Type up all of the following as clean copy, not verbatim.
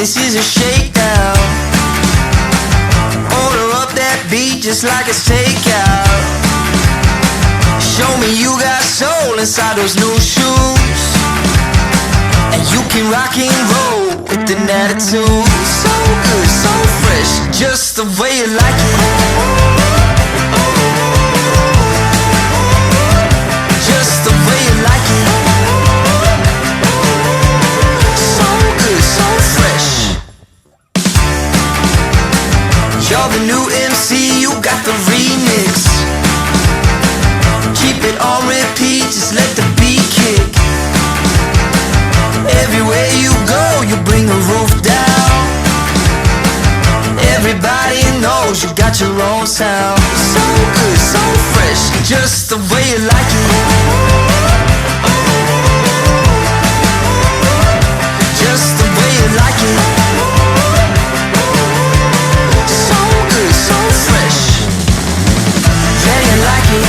this is a shakedown. Order up that beat just like it's takeout. Show me you got soul inside those new shoes, and you can rock and roll with an attitude. So good, so fresh, just the way you like it. Just the way you like it. So good, so fresh. You're the new MC, you got the remix. Keep it on repeat, just let the beat kick. Everywhere you go, you bring the roof down. Everybody knows you got your own sound. So good, so fresh, just the way you like it. Just the way you like it. So good, so fresh. Yeah, you like it,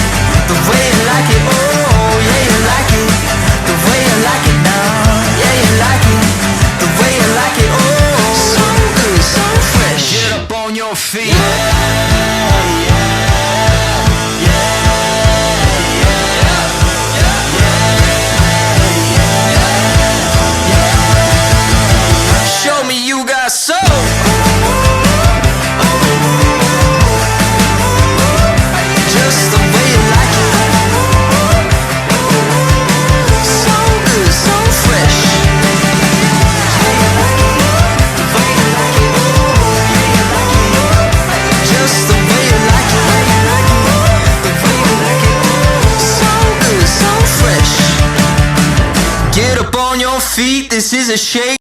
the way you like it. Oh, yeah, you like it, the way you like it now. Yeah, you like it, the way you like it. Oh, so good, so fresh. Get up on your feet. Show me you got soul. Just the way you like it. So good, so fresh. Yeah, you like it, the way you like it. Yeah, you like it. Just the way you like it. The way you like it. So good, so fresh. Get up on your feet, this is a shake.